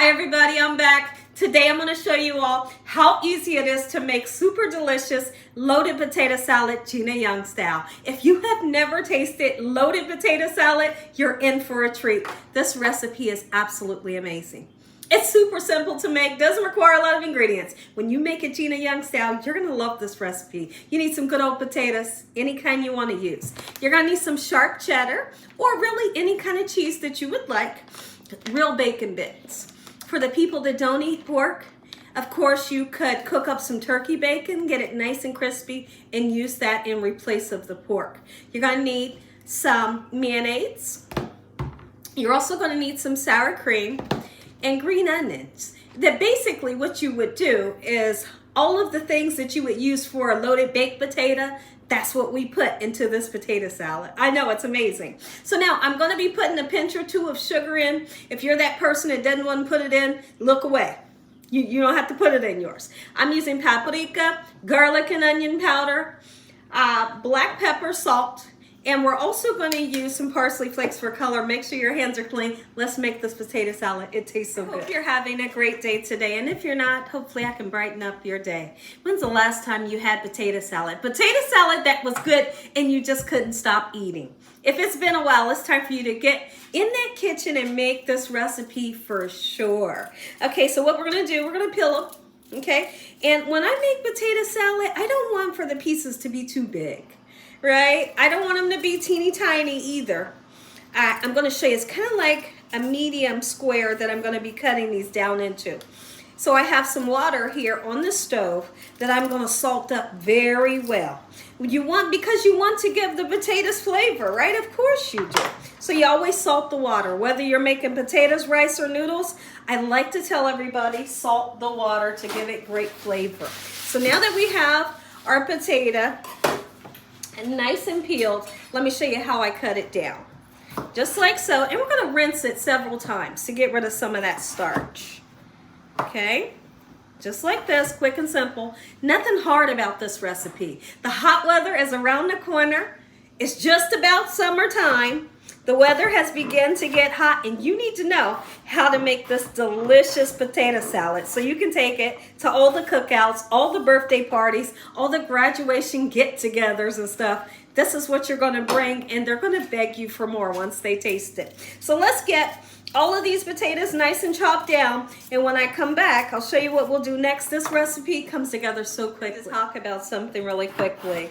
Hi everybody, I'm back. Today I'm going to show you all how easy it is to make super delicious loaded potato salad Gina Young style. If you have never tasted loaded potato salad, you're in for a treat. This recipe is absolutely amazing. It's super simple to make, doesn't require a lot of ingredients. When you make it Gina Young style, you're gonna love this recipe. You need some good old potatoes, any kind you wanna use. You're gonna need some sharp cheddar, or really any kind of cheese that you would like, real bacon bits. For the people that don't eat pork, of course you could cook up some turkey bacon, get it nice and crispy, and use that in replace of the pork. You're gonna need some mayonnaise. You're also gonna need some sour cream and green onions. That basically what you would do is all of the things that you would use for a loaded baked potato, that's what we put into this potato salad. I know, it's amazing. So now I'm gonna be putting a pinch or two of sugar in. If you're that person that doesn't want to put it in, look away. You don't have to put it in yours. I'm using paprika, garlic and onion powder, black pepper, salt, and we're also going to use some parsley flakes for color. Make sure your hands are clean. Let's make this potato salad. It tastes so good. Hope you're having a great day today. And if you're not, hopefully I can brighten up your day. When's the last time you had potato salad? Potato salad that was good and you just couldn't stop eating. If it's been a while, it's time for you to get in that kitchen and make this recipe for sure. Okay, so what we're going to do, we're going to peel them. Okay, and when I make potato salad, I don't want for the pieces to be too big. Right? I don't want them to be teeny tiny either. I'm going to show you, it's kind of like a medium square that I'm going to be cutting these down into. So I have some water here on the stove that I'm going to salt up very well. Because you want to give the potatoes flavor, right? Of course you do. So you always salt the water, whether you're making potatoes, rice, or noodles. I like to tell everybody, salt the water to give it great flavor. So now that we have our potato and nice and peeled, let me show you how I cut it down. Just like so, and we're gonna rinse it several times to get rid of some of that starch. Okay, just like this, quick and simple. Nothing hard about this recipe. The hot weather is around the corner. It's just about summertime. The weather has begun to get hot, and you need to know how to make this delicious potato salad so you can take it to all the cookouts, all the birthday parties, all the graduation get-togethers and stuff. This is what you're going to bring, and they're going to beg you for more once they taste it. So let's get all of these potatoes nice and chopped down, and when I come back, I'll show you what we'll do next. This recipe comes together so quick. Let's talk about something really quickly.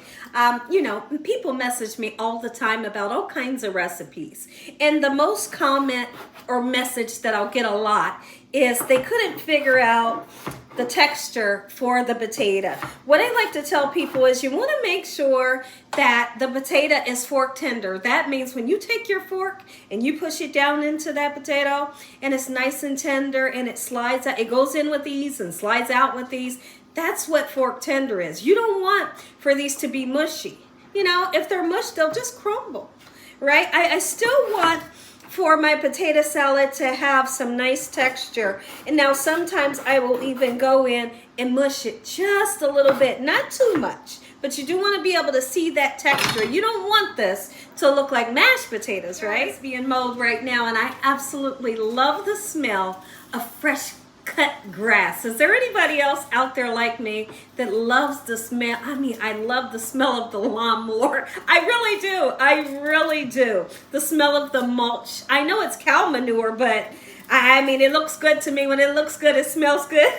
You know, people message me all the time about all kinds of recipes, and the most comment or message that I'll get a lot is they couldn't figure out the texture for the potato. What I like to tell people is you want to make sure that the potato is fork tender. That means when you take your fork and you push it down into that potato and it's nice and tender and it slides out, it goes in with these and slides out with these. That's what fork tender is. You don't want for these to be mushy. You know, if they're mush, they'll just crumble, right? I still want for my potato salad to have some nice texture. And now sometimes I will even go in and mush it just a little bit, not too much, but you do want to be able to see that texture. You don't want this to look like mashed potatoes, right? It's being mowed right now, and I absolutely love the smell of fresh cut grass. Is there anybody else out there like me that loves the smell? I mean, I love the smell of the lawnmower. I really do. I really do. The smell of the mulch. I know it's cow manure, but I mean, it looks good to me. When it looks good, it smells good.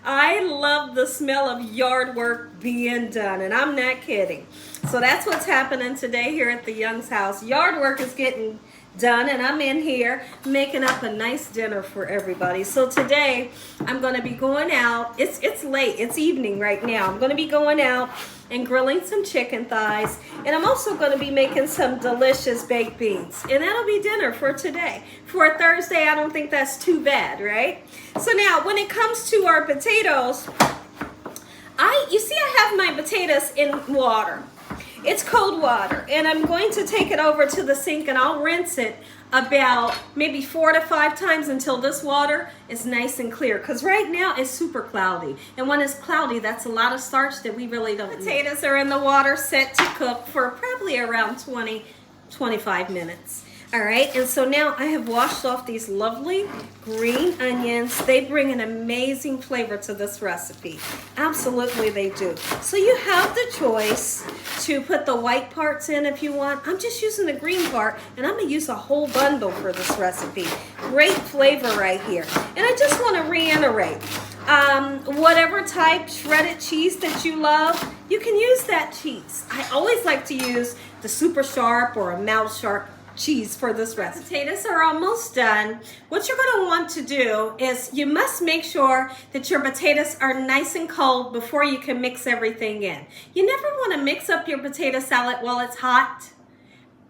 I love the smell of yard work being done, and I'm not kidding. So that's what's happening today here at the Young's house. Yard work is getting done, and I'm in here making up a nice dinner for everybody. So today I'm going to be going out. It's late. It's evening right now. I'm going to be going out and grilling some chicken thighs, and I'm also going to be making some delicious baked beans, and that'll be dinner for today. For a Thursday, I don't think that's too bad, right? So now when it comes to our potatoes, you see I have my potatoes in water. It's cold water, and I'm going to take it over to the sink and I'll rinse it about maybe 4 to 5 times until this water is nice and clear, because right now it's super cloudy, and when it's cloudy, that's a lot of starch that we really don't need. Potatoes are in the water set to cook for probably around 20-25 minutes. All right, and so now I have washed off these lovely green onions. They bring an amazing flavor to this recipe. Absolutely they do. So you have the choice to put the white parts in if you want. I'm just using the green part, and I'm gonna use a whole bundle for this recipe. Great flavor right here. And I just wanna reiterate, whatever type shredded cheese that you love, you can use that cheese. I always like to use the super sharp or a mild sharp cheese for this recipe. Potatoes are almost done. What you're going to want to do is you must make sure that your potatoes are nice and cold before you can mix everything in. You never want to mix up your potato salad while it's hot.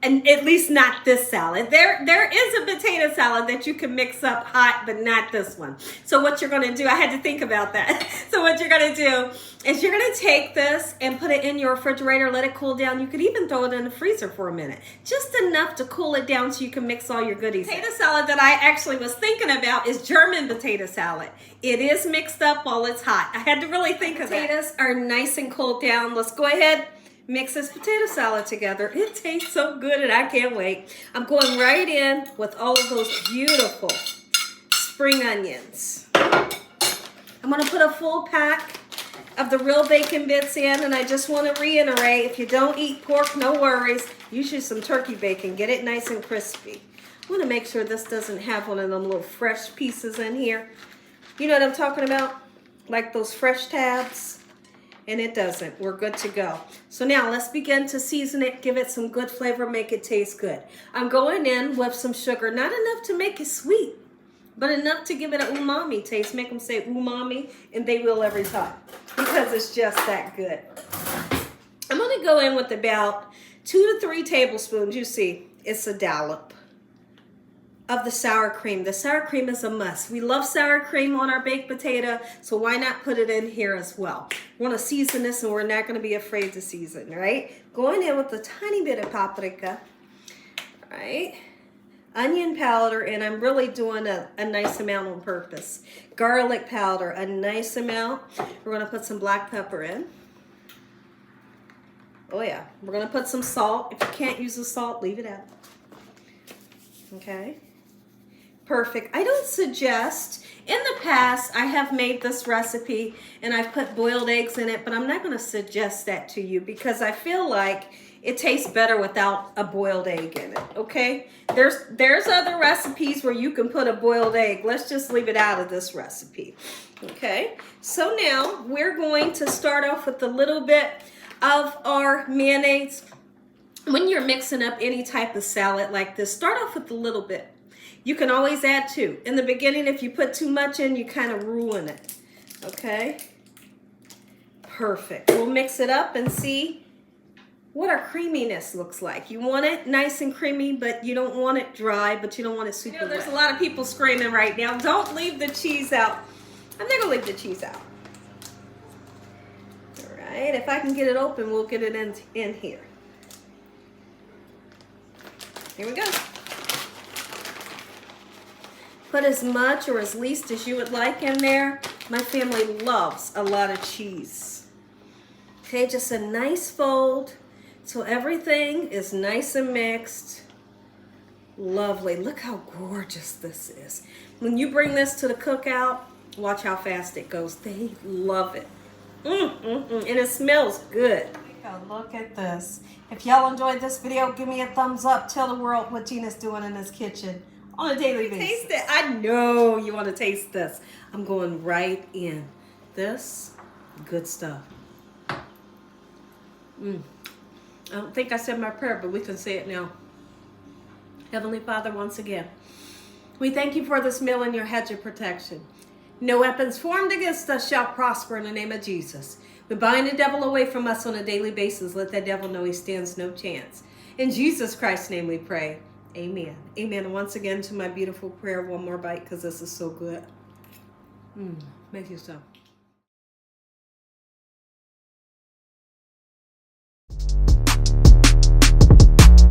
And at least not this salad. There is a potato salad that you can mix up hot, but not this one. So what you're gonna do, I had to think about that. So what you're gonna do is you're gonna take this and put it in your refrigerator, let it cool down. You could even throw it in the freezer for a minute. Just enough to cool it down so you can mix all your goodies. Potato salad that I actually was thinking about is German potato salad. It is mixed up while it's hot. I had to really think of that. Potatoes are nice and cooled down. Let's go ahead. Mix this potato salad together. It tastes so good and I can't wait. I'm going right in with all of those beautiful spring onions. I'm gonna put a full pack of the real bacon bits in, and I just wanna reiterate, if you don't eat pork, no worries. Use you some turkey bacon, get it nice and crispy. I wanna make sure this doesn't have one of them little fresh pieces in here. You know what I'm talking about? Like those fresh tabs. And it doesn't. We're good to go. So now let's begin to season it, give it some good flavor, make it taste good. I'm going in with some sugar, not enough to make it sweet, but enough to give it an umami taste. Make them say umami, and they will every time because it's just that good. I'm gonna go in with about 2 to 3 tablespoons. You see, it's a dollop of the sour cream. The sour cream is a must. We love sour cream on our baked potato, so why not put it in here as well? We want to season this, and we're not going to be afraid to season, right? Going in with a tiny bit of paprika, right? Onion powder, and I'm really doing a nice amount on purpose. Garlic powder, a nice amount. We're going to put some black pepper in. Oh yeah, we're going to put some salt. If you can't use the salt, leave it out. Okay. Perfect. I don't suggest, in the past, I have made this recipe and I've put boiled eggs in it, but I'm not going to suggest that to you because I feel like it tastes better without a boiled egg in it, okay? There's other recipes where you can put a boiled egg. Let's just leave it out of this recipe, okay? So now we're going to start off with a little bit of our mayonnaise. When you're mixing up any type of salad like this, start off with a little bit. You can always add 2. In the beginning, if you put too much in, you kind of ruin it. Okay? Perfect. We'll mix it up and see what our creaminess looks like. You want it nice and creamy, but you don't want it dry, but you don't want it super wet. There's a lot of people screaming right now, don't leave the cheese out. I'm not going to leave the cheese out. All right. If I can get it open, we'll get it in here. Here we go. Put as much or as least as you would like in there. My family loves a lot of cheese. Okay, just a nice fold so everything is nice and mixed. Lovely. Look how gorgeous this is. When you bring this to the cookout, watch how fast it goes. They love it. And it smells good. Look at this. If y'all enjoyed this video, give me a thumbs up. Tell the world what Gina's doing in this kitchen on a daily basis. Taste it. I know you want to taste this. I'm going right in. This, good stuff. I don't think I said my prayer, but we can say it now. Heavenly Father, once again, we thank you for this meal and your hedge of protection. No weapons formed against us shall prosper in the name of Jesus. We bind the devil away from us on a daily basis. Let that devil know he stands no chance. In Jesus Christ's name we pray. Amen. Amen. And once again to my beautiful prayer, one more bite because this is so good. Make yourself.